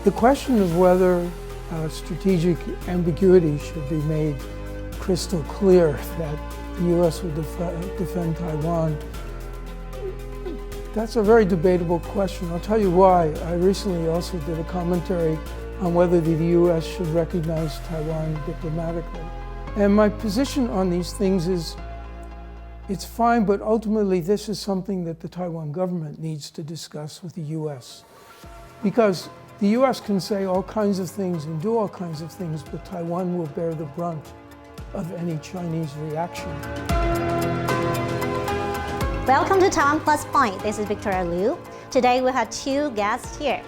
The question of whether strategic ambiguity should be made crystal clear that the U.S. would defend Taiwan, that's a very debatable question. I'll tell you why. I recently also did a commentary on whether the U.S. should recognize Taiwan diplomatically. And my position on these things is it's fine, but ultimately this is something that the Taiwan government needs to discuss with the U.S. Because the U.S. can say all kinds of things and do all kinds of things, but Taiwan will bear the brunt of any Chinese reaction. Welcome to Taiwan Plus Point. This is Victoria Liu. Today we have two guests here.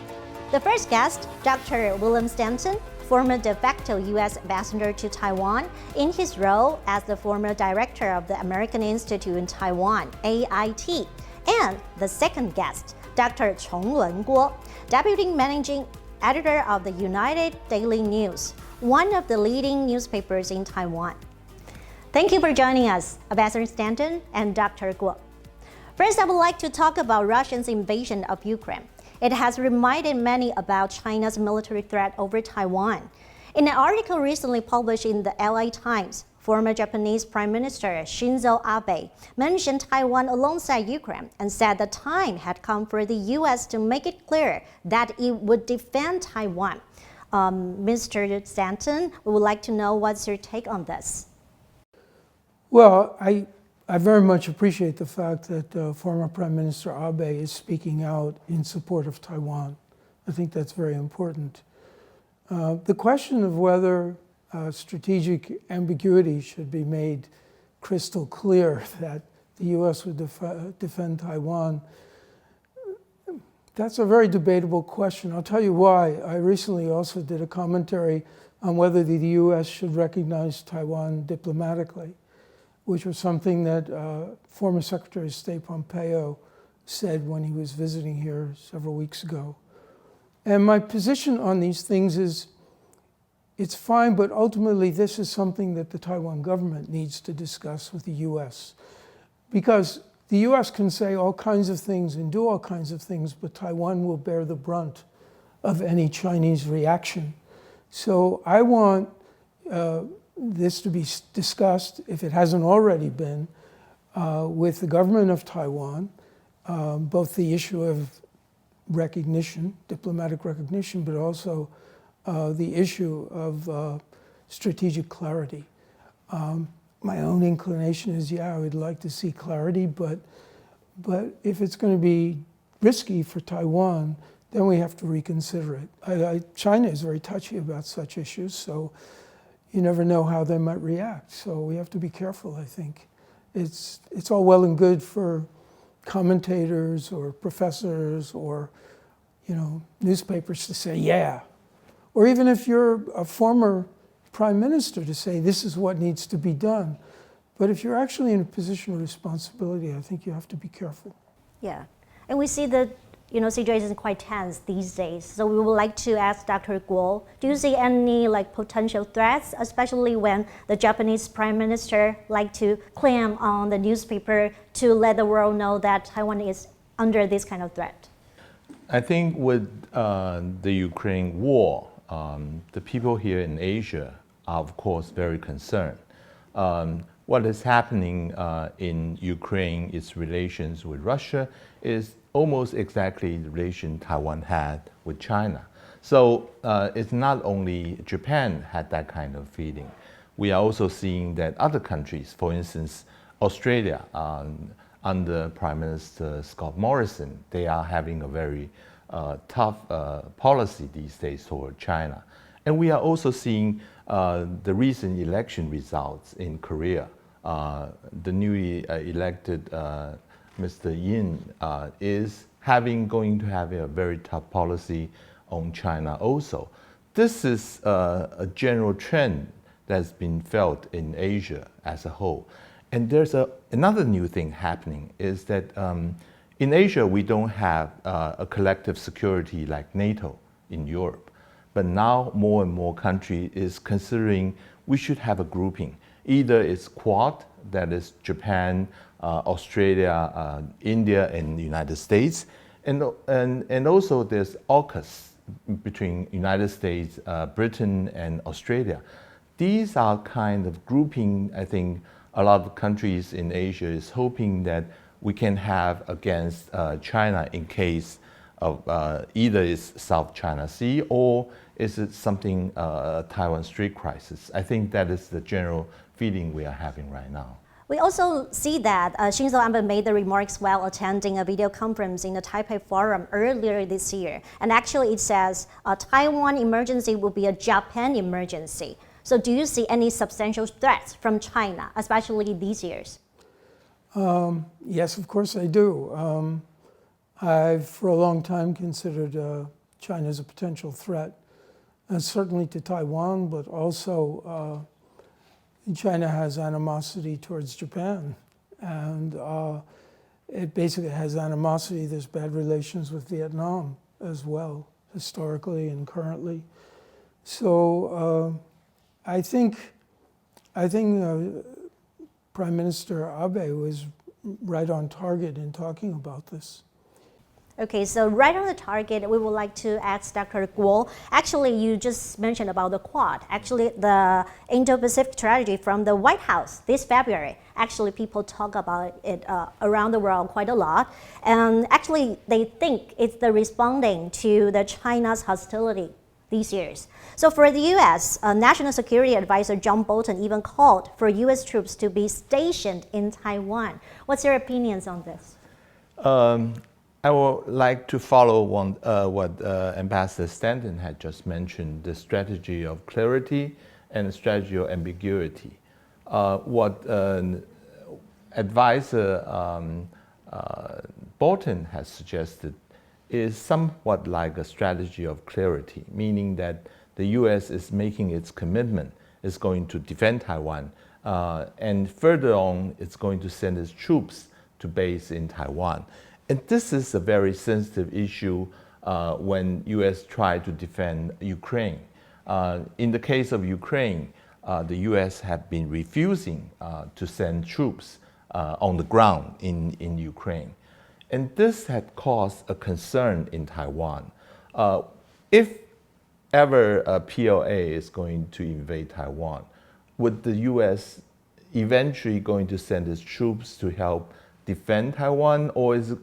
The first guest, Dr. William Stanton, former de facto U.S. ambassador to Taiwan in his role as the former director of the American Institute in Taiwan, AIT. And the second guest, Dr. Chonglun Guo, deputy managing editor of the United Daily News, one of the leading newspapers in Taiwan. Thank you for joining us, Ambassador Stanton and Dr. Guo. First, I would like to talk about Russia's invasion of Ukraine. It has reminded many about China's military threat over Taiwan. In an article recently published in the LA Times, former Japanese Prime Minister Shinzo Abe mentioned Taiwan alongside Ukraine and said the time had come for the U.S. to make it clear that it would defend Taiwan. Mr. Stanton, we would like to know what's your take on this? Well, I very much appreciate the fact that former Prime Minister Abe is speaking out in support of Taiwan. I think that's very important. The question of whether strategic ambiguity should be made crystal clear that the U.S. would defend Taiwan, that's a very debatable question. I'll tell you why. I recently also did a commentary on whether the U.S. should recognize Taiwan diplomatically, which was something that former Secretary of State Pompeo said when he was visiting here several weeks ago. And my position on these things is it's fine, but ultimately this is something that the Taiwan government needs to discuss with the U.S. Because the U.S. can say all kinds of things and do all kinds of things, but Taiwan will bear the brunt of any Chinese reaction. So I want this to be discussed, if it hasn't already been, with the government of Taiwan, both the issue of recognition, diplomatic recognition, but also the issue of strategic clarity. My own inclination is, yeah, I would like to see clarity, but if it's going to be risky for Taiwan, then we have to reconsider it. China is very touchy about such issues, so you never know how they might react. So we have to be careful, I think. It's all well and good for commentators or professors or newspapers to say, yeah. Or even if you're a former prime minister to say this is what needs to be done. But if you're actually in a position of responsibility, I think you have to be careful. Yeah, and we see the situation is quite tense these days. So we would like to ask Dr. Guo, do you see any potential threats, especially when the Japanese Prime Minister like to claim on the newspaper to let the world know that Taiwan is under this kind of threat? I think with the Ukraine war, the people here in Asia are, of course, very concerned. What is happening in Ukraine, its relations with Russia, is almost exactly the relation Taiwan had with China. So it's not only Japan had that kind of feeling. We are also seeing that other countries, for instance, Australia, under Prime Minister Scott Morrison, they are having a very tough policy these days toward China. And we are also seeing the recent election results in Korea. The newly elected Mr. Yin is going to have a very tough policy on China also. This is a general trend that's been felt in Asia as a whole. And there's another new thing happening is that in Asia, we don't have a collective security like NATO in Europe. But now more and more countries is considering we should have a grouping. Either it's Quad, that is Japan, Australia, India, and the United States. And also there's AUKUS, between United States, Britain, and Australia. These are kind of grouping, I think, a lot of countries in Asia is hoping that we can have against China in case of either it's South China Sea or is it something Taiwan Strait crisis. I think that is the general feeling we are having right now. We also see that Shinzo Abe made the remarks while attending a video conference in the Taipei Forum earlier this year. And actually it says a Taiwan emergency will be a Japan emergency. So do you see any substantial threats from China, especially these years? Yes, of course I do. I've for a long time considered China as a potential threat, certainly to Taiwan, but also China has animosity towards Japan, and it basically has animosity. There's bad relations with Vietnam as well, historically and currently. So I think Prime Minister Abe was right on target in talking about this. Okay, so right on the target, we would like to ask Dr. Guo. Actually, you just mentioned about the Quad. Actually, the Indo-Pacific strategy from the White House this February. Actually, people talk about it around the world quite a lot. And actually, they think it's the responding to the China's hostility these years. So for the U.S., National Security Advisor John Bolton even called for U.S. troops to be stationed in Taiwan. What's your opinions on this? I would like to follow what Ambassador Stanton had just mentioned, the strategy of clarity and the strategy of ambiguity. What Advisor Bolton has suggested is somewhat like a strategy of clarity, meaning that the U.S. is making its commitment, is going to defend Taiwan, and further on, it's going to send its troops to base in Taiwan. And this is a very sensitive issue when U.S. try to defend Ukraine. In the case of Ukraine, the U.S. have been refusing to send troops on the ground in Ukraine. And this had caused a concern in Taiwan. If ever a PLA is going to invade Taiwan, would the U.S. eventually going to send its troops to help defend Taiwan, or is it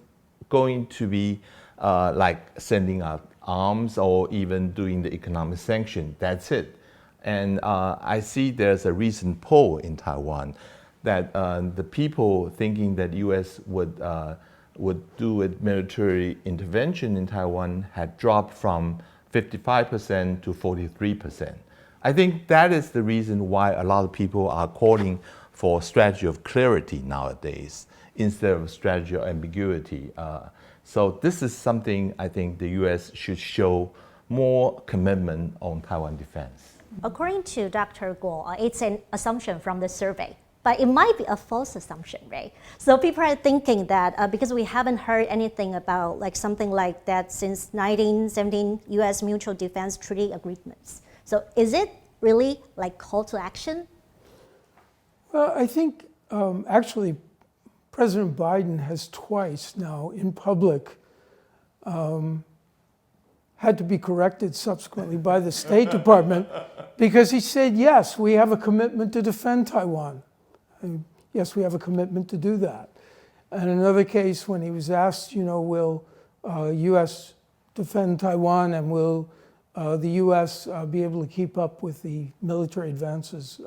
going to be like sending out arms or even doing the economic sanction? That's it. And I see there's a recent poll in Taiwan that the people thinking that U.S. would do a military intervention in Taiwan had dropped from 55% to 43%. I think that is the reason why a lot of people are calling for a strategy of clarity nowadays instead of a strategy of ambiguity. So this is something I think the U.S. should show more commitment on Taiwan defense. According to Dr. Guo, it's an assumption from the survey, but it might be a false assumption, right? So people are thinking that because we haven't heard anything about like something like that since 1917 U.S. Mutual Defense Treaty agreements. So is it really like call to action? Well, I think actually President Biden has twice now in public had to be corrected subsequently by the State Department because he said, yes, we have a commitment to defend Taiwan. Yes, we have a commitment to do that. And another case when he was asked, will U.S. defend Taiwan and will the U.S. Be able to keep up with the military advances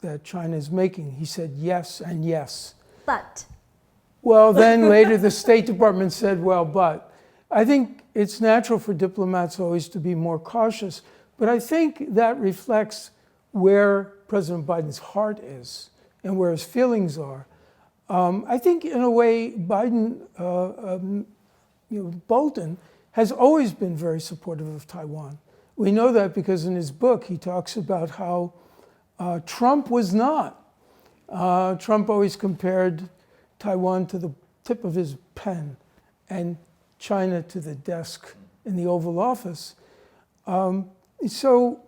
that China is making, he said yes and yes. But? Well, then later the State Department said, well, but. I think it's natural for diplomats always to be more cautious, but I think that reflects where President Biden's heart is and where his feelings are. I think in a way, Bolton has always been very supportive of Taiwan. We know that because in his book, he talks about how Trump was not. Trump always compared Taiwan to the tip of his pen and China to the desk in the Oval Office. So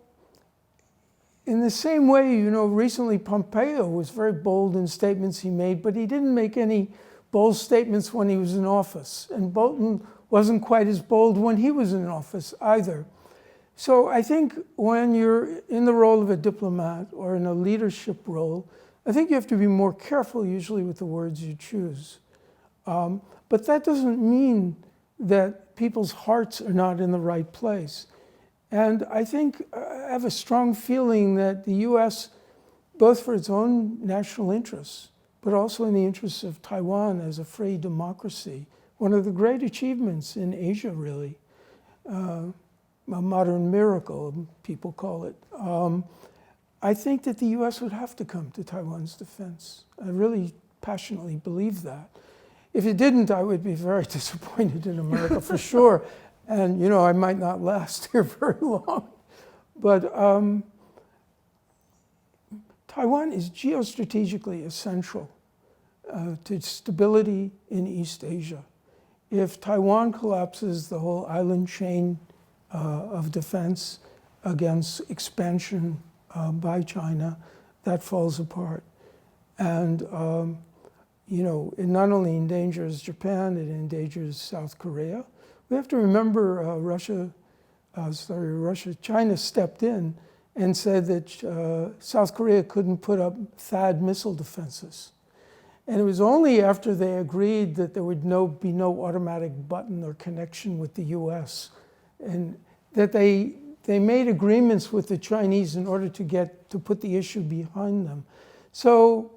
in the same way, recently Pompeo was very bold in statements he made, but he didn't make any bold statements when he was in office. And Bolton wasn't quite as bold when he was in office either. So I think when you're in the role of a diplomat or in a leadership role, I think you have to be more careful usually with the words you choose. But that doesn't mean that people's hearts are not in the right place. And I think I have a strong feeling that the US, both for its own national interests, but also in the interests of Taiwan as a free democracy, one of the great achievements in Asia, really, a modern miracle, people call it. I think that the US would have to come to Taiwan's defense. I really passionately believe that. If it didn't, I would be very disappointed in America for sure. And, you know, I might not last here very long. But Taiwan is geostrategically essential to stability in East Asia. If Taiwan collapses, the whole island chain of defense against expansion by China, that falls apart. And you know, it not only endangers Japan, it endangers South Korea. We have to remember China stepped in and said that South Korea couldn't put up THAAD missile defenses. And it was only after they agreed that there would be no automatic button or connection with the US, and that they made agreements with the Chinese in order to put the issue behind them. So,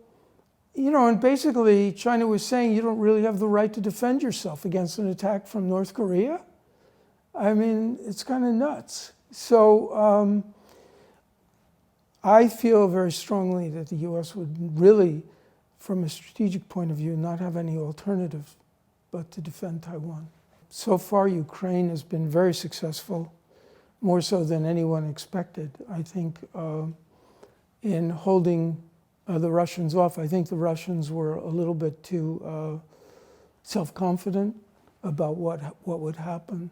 you know, and basically China was saying you don't really have the right to defend yourself against an attack from North Korea. I mean, it's kind of nuts. So I feel very strongly that the US would really, from a strategic point of view, not have any alternative but to defend Taiwan. So far, Ukraine has been very successful, more so than anyone expected, I think, in holding the Russians off. I think the Russians were a little bit too self-confident about what would happen.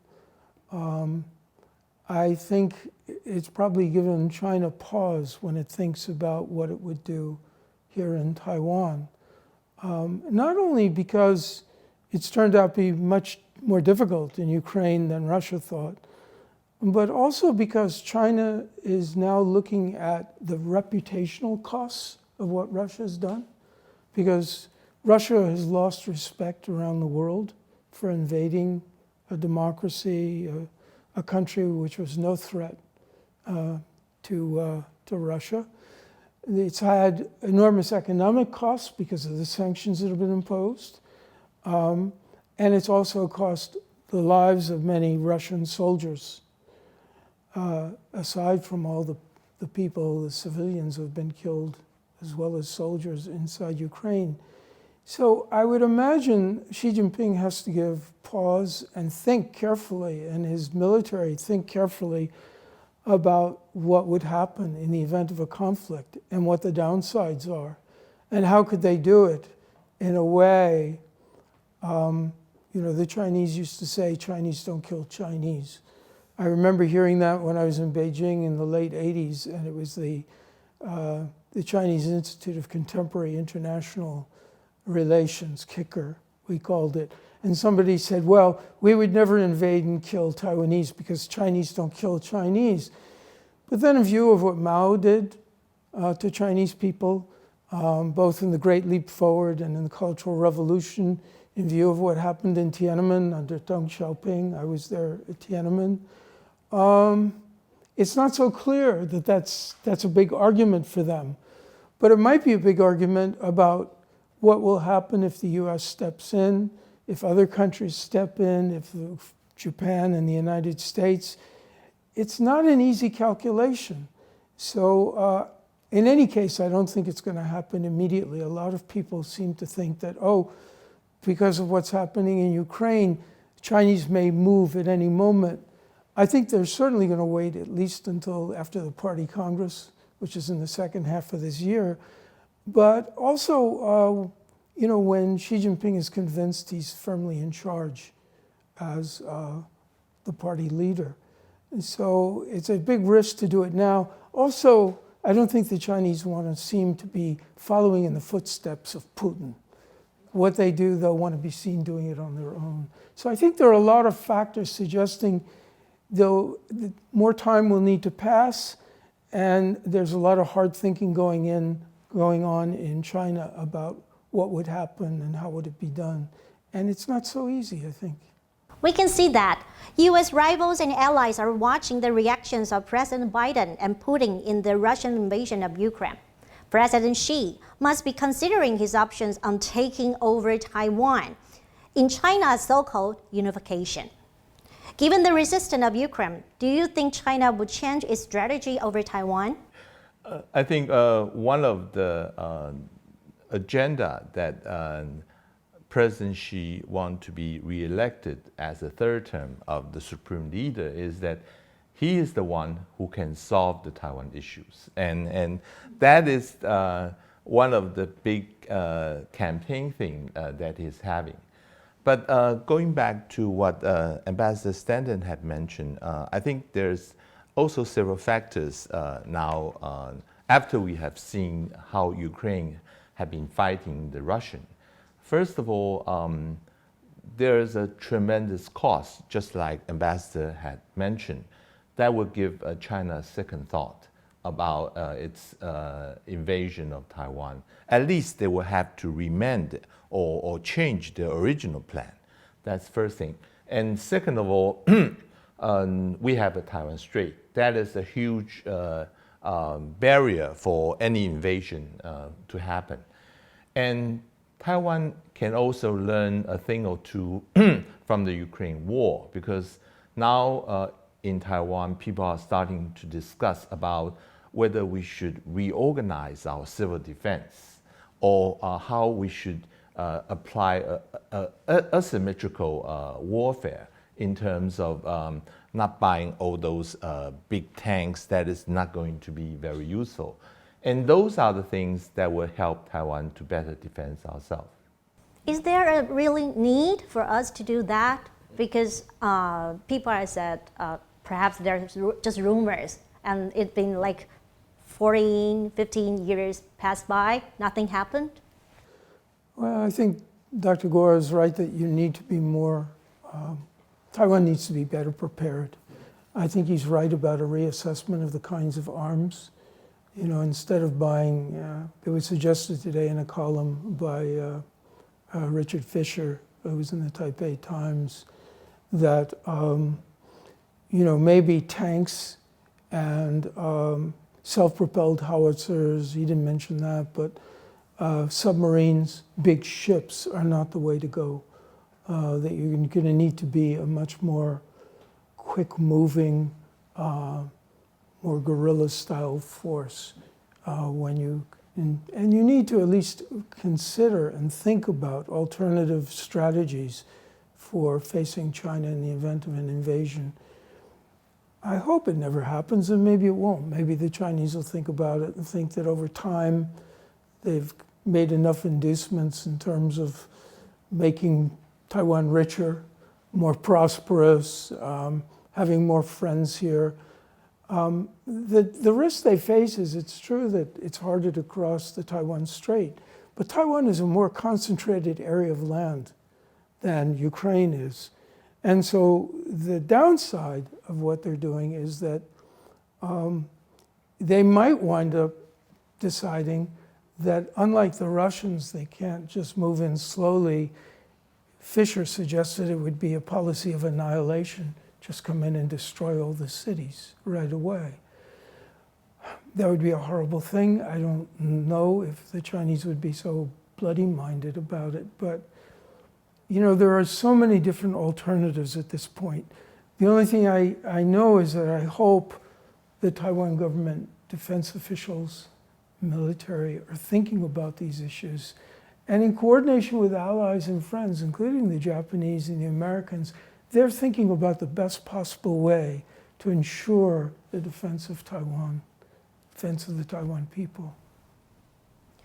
I think it's probably given China pause when it thinks about what it would do here in Taiwan. Not only because it's turned out to be much more difficult in Ukraine than Russia thought, but also because China is now looking at the reputational costs of what Russia has done, because Russia has lost respect around the world for invading a democracy, a country which was no threat to Russia. It's had enormous economic costs because of the sanctions that have been imposed. And it's also cost the lives of many Russian soldiers, aside from all the people, the civilians who have been killed, as well as soldiers inside Ukraine. So I would imagine Xi Jinping has to give pause and think carefully, and his military think carefully about what would happen in the event of a conflict and what the downsides are, and how could they do it in a way, you know, the Chinese used to say, Chinese don't kill Chinese. I remember hearing that when I was in Beijing in the late 80s, and it was the Chinese Institute of Contemporary International Relations, KICR, we called it. And somebody said, well, we would never invade and kill Taiwanese because Chinese don't kill Chinese. But then in view of what Mao did to Chinese people, both in the Great Leap Forward and in the Cultural Revolution, in view of what happened in Tiananmen under Deng Xiaoping, I was there at Tiananmen, it's not so clear that that's a big argument for them. But it might be a big argument about what will happen if the US steps in, if other countries step in, if Japan and the United States. It's not an easy calculation. So in any case, I don't think it's going to happen immediately. A lot of people seem to think that, oh, because of what's happening in Ukraine, Chinese may move at any moment. I think they're certainly going to wait at least until after the Party Congress, which is in the second half of this year. But also, you know, when Xi Jinping is convinced he's firmly in charge as the party leader. And so it's a big risk to do it now. Also, I don't think the Chinese want to seem to be following in the footsteps of Putin. what they do, they'll want to be seen doing it on their own. So I think there are a lot of factors suggesting, though, more time will need to pass, and there's a lot of hard thinking going on in China about what would happen and how would it be done. And it's not so easy, I think. We can see that U.S. rivals and allies are watching the reactions of President Biden and Putin in the Russian invasion of Ukraine. President Xi must be considering his options on taking over Taiwan in China's so-called unification. Given the resistance of Ukraine, do you think China would change its strategy over Taiwan? I think one of the agenda that President Xi wants to be re-elected as a third term of the supreme leader is that he is the one who can solve the Taiwan issues. And that is one of the big campaign thing that he's having. But going back to what Ambassador Stanton had mentioned, I think there's also several factors now after we have seen how Ukraine have been fighting the Russian. First of all, there is a tremendous cost, just like Ambassador had mentioned, that would give China a second thought about its invasion of Taiwan. At least they will have to amend or change the original plan. That's first thing. And second of all, we have a Taiwan Strait. That is a huge barrier for any invasion to happen. And Taiwan can also learn a thing or two from the Ukraine war, because now in Taiwan, people are starting to discuss about whether we should reorganize our civil defense or how we should apply asymmetrical warfare in terms of not buying all those big tanks that is not going to be very useful. And those are the things that will help Taiwan to better defend ourselves. Is there a really need for us to do that? Because people have said perhaps there's just rumors, and it's been like 14, 15 years passed by, nothing happened? Well, I think Dr. Gore is right that you need to be more, Taiwan needs to be better prepared. I think he's right about a reassessment of the kinds of arms. You know, instead of buying, it was suggested today in a column by Richard Fisher, who was in the Taipei Times, that, you know, maybe tanks and self-propelled howitzers, he didn't mention that, but submarines, big ships are not the way to go. That you're going to need to be a much more quick-moving, more guerrilla-style force when you, and you need to at least consider and think about alternative strategies for facing China in the event of an invasion. I hope it never happens, and maybe it won't. Maybe the Chinese will think about it and think that over time they've made enough inducements in terms of making Taiwan richer, more prosperous, having more friends here. The risk they face is, it's true that it's harder to cross the Taiwan Strait, but Taiwan is a more concentrated area of land than Ukraine is. And so the downside of what they're doing is that they might wind up deciding that, unlike the Russians, they can't just move in slowly. Fisher suggested it would be a policy of annihilation, just come in and destroy all the cities right away. That would be a horrible thing. I don't know if the Chinese would be so bloody-minded about it, but you know, there are so many different alternatives at this point. The only thing I know is that I hope the Taiwan government defense officials, military, are thinking about these issues. And in coordination with allies and friends, including the Japanese and the Americans, they're thinking about the best possible way to ensure the defense of Taiwan, defense of the Taiwan people.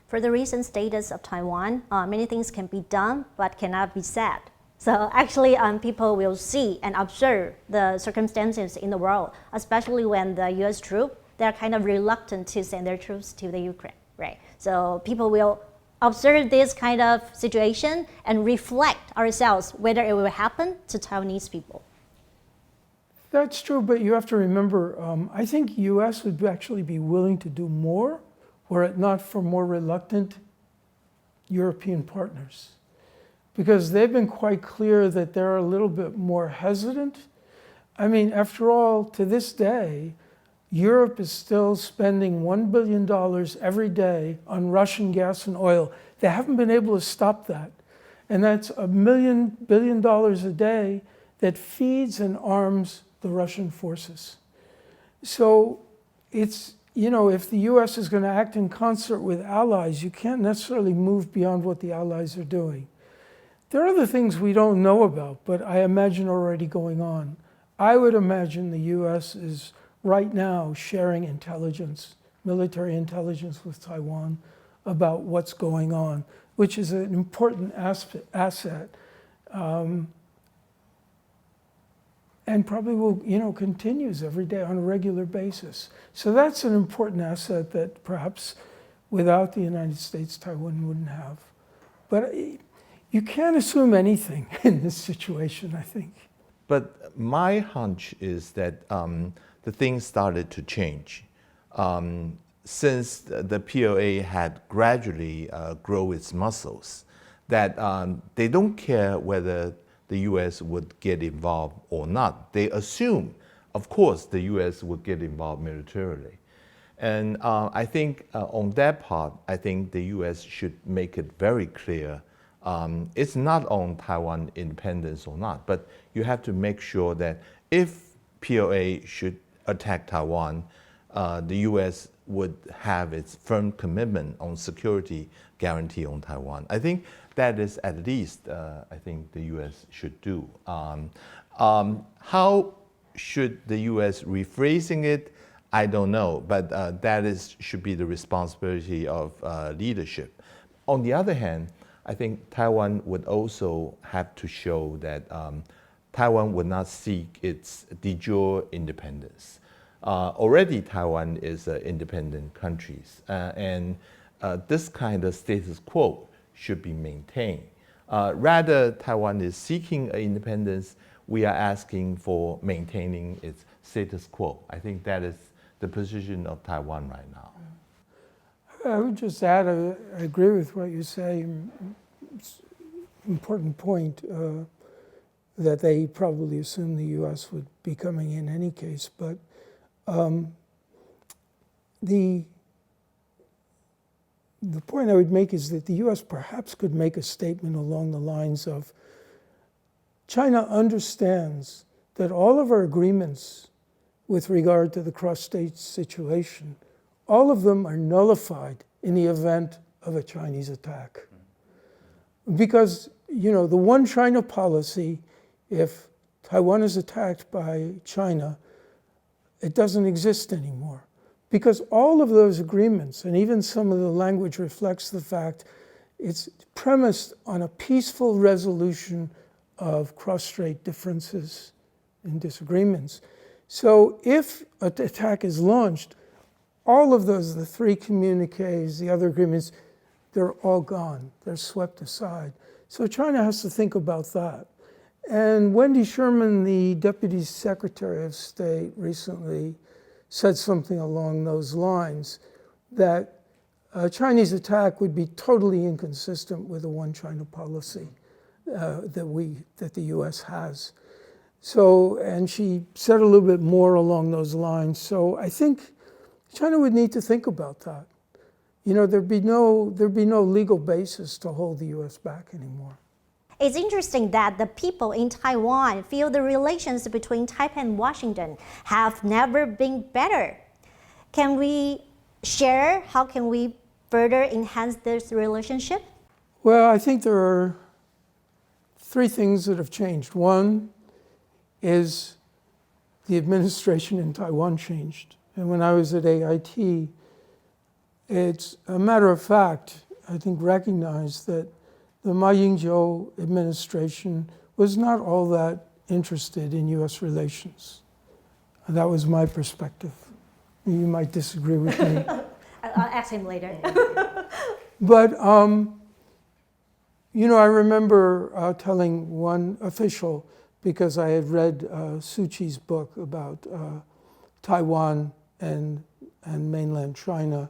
For the recent status of Taiwan, many things can be done but cannot be said. So actually people will see and observe the circumstances in the world, especially when the US troops, they're kind of reluctant to send their troops to the Ukraine, right? So people will observe this kind of situation and reflect ourselves whether it will happen to Taiwanese people. That's true, but you have to remember, I think U.S. would actually be willing to do more were it not for more reluctant European partners. Because they've been quite clear that they're a little bit more hesitant. I mean, after all, to this day, Europe is still spending $1 billion every day on Russian gas and oil. They haven't been able to stop that. And that's $1 billion a day that feeds and arms the Russian forces. So it's, you know, if the US is going to act in concert with allies, you can't necessarily move beyond what the allies are doing. There are other things we don't know about, but I imagine already going on. I would imagine the US is right now sharing intelligence, military intelligence with Taiwan about what's going on, which is an important asset. And probably will, you know, continues every day on a regular basis. So that's an important asset that perhaps without the United States, Taiwan wouldn't have. But you can't assume anything in this situation, I think. But my hunch is that the things started to change. Since the PLA had gradually grown its muscles, that they don't care whether the US would get involved or not. They assume, of course, the US would get involved militarily. And I think on that part, I think the US should make it very clear it's not on Taiwan independence or not, but you have to make sure that if PLA should attack Taiwan, the US would have its firm commitment on security guarantee on Taiwan. I think that is at least, I think the US should do. How should the US rephrasing it? I don't know, but that should be the responsibility of leadership. On the other hand, I think Taiwan would also have to show that Taiwan would not seek its de jure independence. Already Taiwan is an independent country, and this kind of status quo should be maintained. Rather, Taiwan is seeking independence, we are asking for maintaining its status quo. I think that is the position of Taiwan right now. I would just add, I agree with what you say. It's an important point that they probably assume the U.S. would be coming in any case. But the point I would make is that the U.S. perhaps could make a statement along the lines of, China understands that all of our agreements with regard to the cross-strait situation, all of them are nullified in the event of a Chinese attack. Because, you know, the one China policy, if Taiwan is attacked by China, it doesn't exist anymore. Because all of those agreements, and even some of the language reflects the fact, it's premised on a peaceful resolution of cross-strait differences and disagreements. So if an attack is launched, all of those, the three communiques, the other agreements, they're all gone. They're swept aside. So China has to think about that. And Wendy Sherman, the Deputy Secretary of State, recently said something along those lines, that a Chinese attack would be totally inconsistent with the one China policy that the US has. So, and she said a little bit more along those lines. So I think China would need to think about that. You know, there'd be no legal basis to hold the US back anymore. It's interesting that the people in Taiwan feel the relations between Taipei and Washington have never been better. Can we share how can we further enhance this relationship? Well, I think there are three things that have changed. One is the administration in Taiwan changed. And when I was at AIT, it's a matter of fact, I think, recognized that the Ma Ying-jeou administration was not all that interested in US relations. And that was my perspective. You might disagree with me. I'll ask him later. But, you know, I remember telling one official, because I had read Suu Kyi's book about Taiwan and mainland China.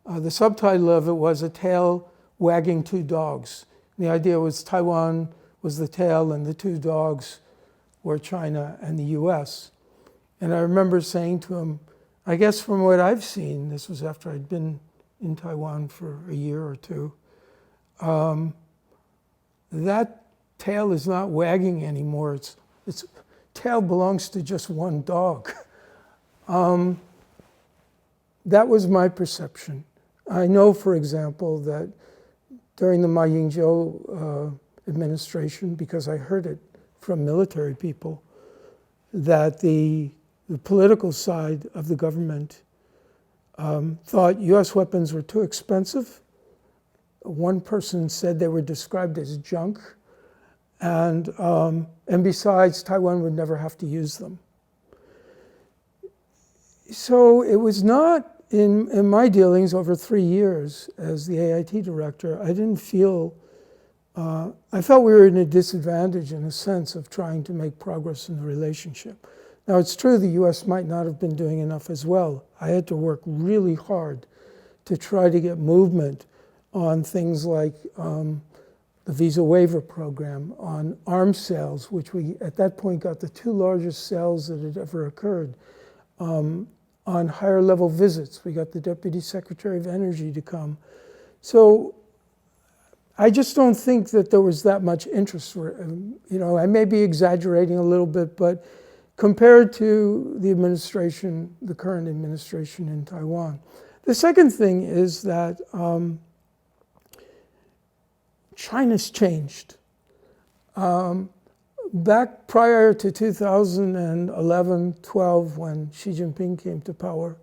The subtitle of it was "A Tail Wagging Two Dogs." And the idea was Taiwan was the tail and the two dogs were China and the US. And I remember saying to him, I guess from what I've seen, this was after I'd been in Taiwan for a year or two, that tail is not wagging anymore. Its tail belongs to just one dog. That was my perception. I know, for example, that during the Ma Ying-jeou administration, because I heard it from military people, that the political side of the government thought US weapons were too expensive. One person said they were described as junk, and besides, Taiwan would never have to use them. So it was not, in my dealings over 3 years as the AIT director, I didn't feel, I felt we were in a disadvantage in a sense of trying to make progress in the relationship. Now it's true the US might not have been doing enough as well. I had to work really hard to try to get movement on things like the visa waiver program, on arms sales, which we at that point got the 2 largest sales that had ever occurred. On higher level visits, we got the Deputy Secretary of Energy to come. So I just don't think that there was that much interest for it. You know, I may be exaggerating a little bit, but compared to the administration, the current administration in Taiwan. The second thing is that China's changed. Back prior to 2011-12, when Xi Jinping came to power,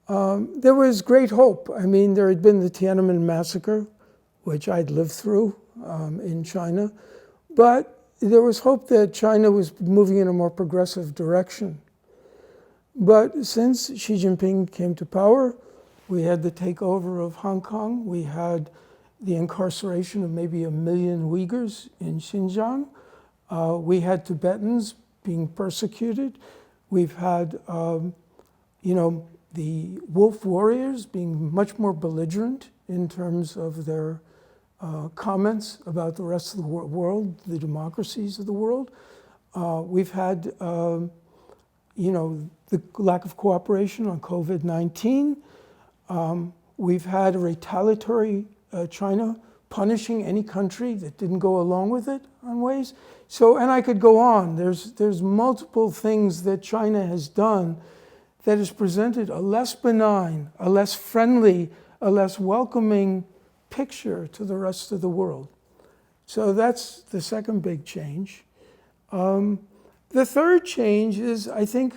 there was great hope. I mean, there had been the Tiananmen massacre, which I'd lived through in China, but there was hope that China was moving in a more progressive direction. But since Xi Jinping came to power, we had the takeover of Hong Kong, we had the incarceration of maybe 1 million Uyghurs in Xinjiang. We had Tibetans being persecuted. We've had, you know, the wolf warriors being much more belligerent in terms of their comments about the rest of the world, the democracies of the world. We've had, you know, the lack of cooperation on COVID-19. We've had a retaliatory China punishing any country that didn't go along with it on ways. So, and I could go on. There's multiple things that China has done that has presented a less benign, a less friendly, a less welcoming picture to the rest of the world. So that's the second big change. The third change is, I think,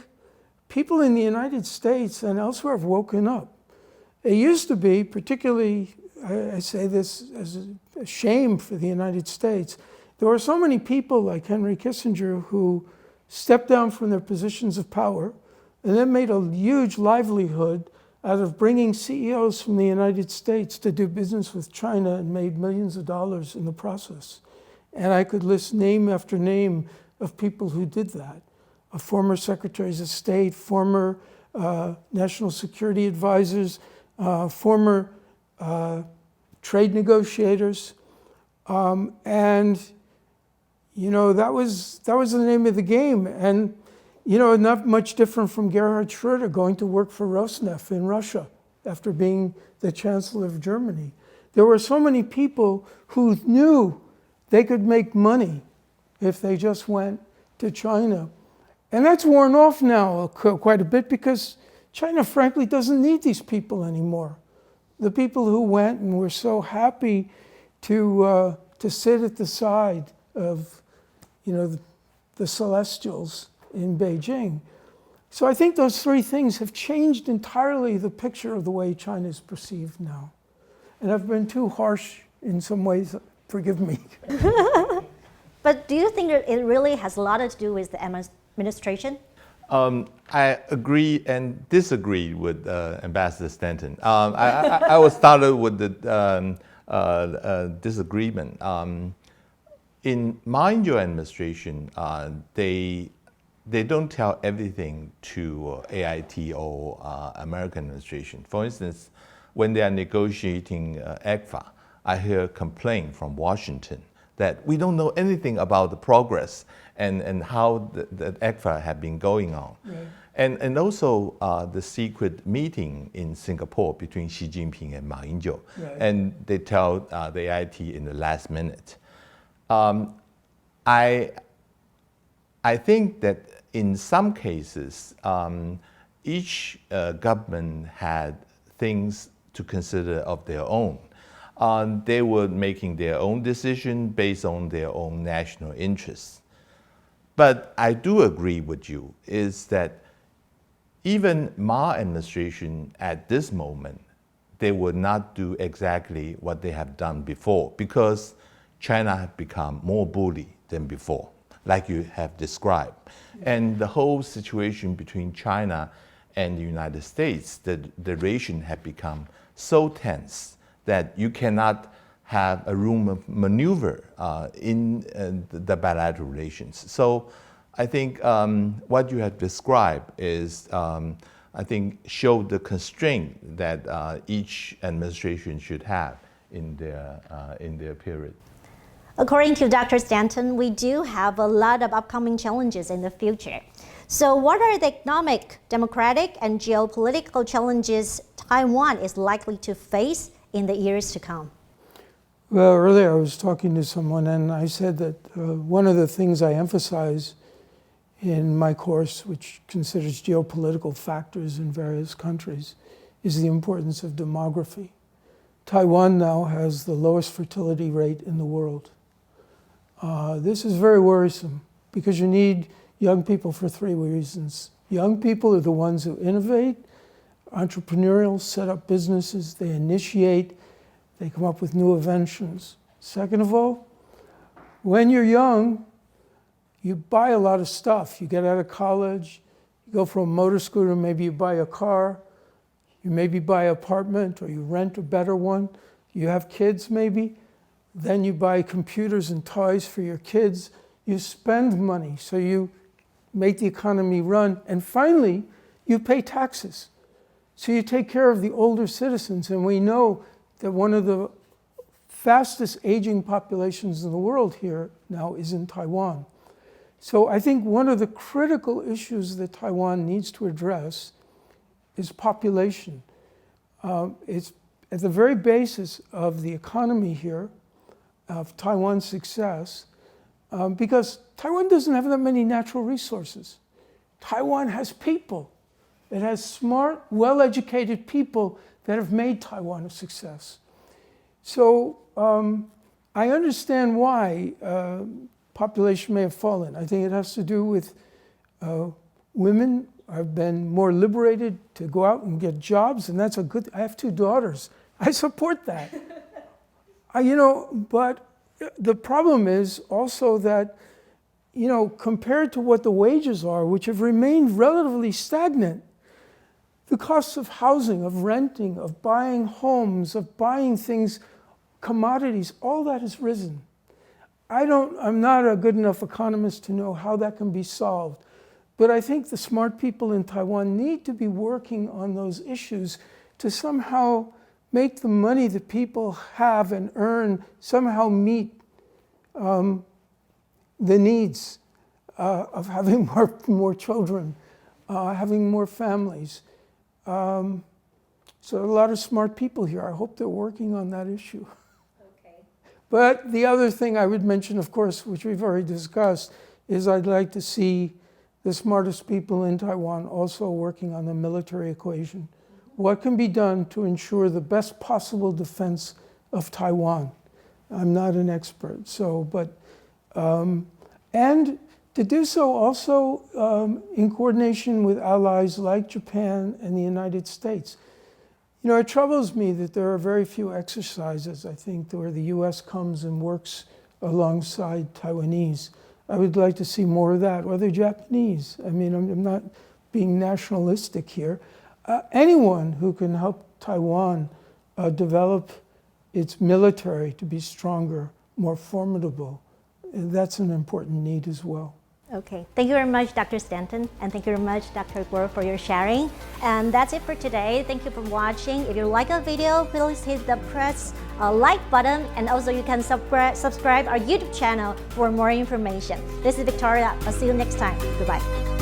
people in the United States and elsewhere have woken up. It used to be, particularly, I say this as a shame for the United States, there were so many people like Henry Kissinger who stepped down from their positions of power and then made a huge livelihood out of bringing CEOs from the United States to do business with China and made millions of dollars in the process. And I could list name after name of people who did that. Former secretaries of state, former national security advisors, former trade negotiators. And, you know, that was the name of the game. And, you know, not much different from Gerhard Schröder going to work for Rosneft in Russia after being the Chancellor of Germany. There were so many people who knew they could make money if they just went to China. And that's worn off now quite a bit because China, frankly, doesn't need these people anymore. The people who went and were so happy to sit at the side of, you know, the celestials in Beijing. So I think those three things have changed entirely the picture of the way China is perceived now. And I've been too harsh in some ways, forgive me. But do you think that it really has a lot to do with the administration? I agree and disagree with Ambassador Stanton. I was started with the disagreement. In Mind-Your administration, they don't tell everything to AIT or American administration. For instance, when they are negotiating ECFA, I hear complaint from Washington that we don't know anything about the progress and how the ECFA have been going on. Right. And also the secret meeting in Singapore between Xi Jinping and Ma Ying-jeou. Right. And they tell the AIT in the last minute. I think that in some cases, each government had things to consider of their own. They were making their own decision based on their own national interests. But I do agree with you, is that even Ma administration at this moment, they would not do exactly what they have done before, because China has become more bully than before, like you have described. And the whole situation between China and the United States, the relation have become so tense that you cannot have a room of maneuver in the bilateral relations. So I think what you have described is, I think, show the constraint that each administration should have in their period. According to Dr. Stanton, we do have a lot of upcoming challenges in the future. So what are the economic, democratic, and geopolitical challenges Taiwan is likely to face in the years to come? Well, earlier I was talking to someone and I said that one of the things I emphasize in my course, which considers geopolitical factors in various countries, is the importance of demography. Taiwan now has the lowest fertility rate in the world. This is very worrisome because you need young people for three reasons. Young people are the ones who innovate, entrepreneurial, set up businesses, they initiate, they come up with new inventions. Second of all, when you're young, you buy a lot of stuff. You get out of college, you go for a motor scooter, maybe you buy a car, you maybe buy an apartment or you rent a better one. You have kids maybe, then you buy computers and toys for your kids. You spend money, so you make the economy run. And finally, you pay taxes. So you take care of the older citizens. And we know that one of the fastest aging populations in the world here now is in Taiwan. So I think one of the critical issues that Taiwan needs to address is population. It's at the very basis of the economy here, of Taiwan's success, because Taiwan doesn't have that many natural resources. Taiwan has people. It has smart, well-educated people that have made Taiwan a success. So I understand why population may have fallen. I think it has to do with women have been more liberated to go out and get jobs, and that's a good. I have two daughters. I support that. But the problem is also that, compared to what the wages are, which have remained relatively stagnant, the costs of housing, of renting, of buying homes, of buying things, commodities, all that has risen. I'm not a good enough economist to know how that can be solved. But I think the smart people in Taiwan need to be working on those issues to somehow make the money that people have and earn somehow meet the needs of having more children, having more families. So a lot of smart people here. I hope they're working on that issue. Okay. But the other thing I would mention, of course, which we've already discussed, is I'd like to see the smartest people in Taiwan also working on the military equation. What can be done to ensure the best possible defense of Taiwan? I'm not an expert, and to do so also in coordination with allies like Japan and the United States. It troubles me that there are very few exercises, I think, where the US comes and works alongside Taiwanese. I would like to see more of that, or the Japanese. I mean, I'm not being nationalistic here. Anyone who can help Taiwan develop its military to be stronger, more formidable, that's an important need as well. Okay, thank you very much, Dr. Stanton, and thank you very much, Dr. Guo, for your sharing. And that's it for today. Thank you for watching. If you like our video, please hit the press like button, and also you can subscribe our YouTube channel for more information. This is Victoria. I'll see you next time. Goodbye.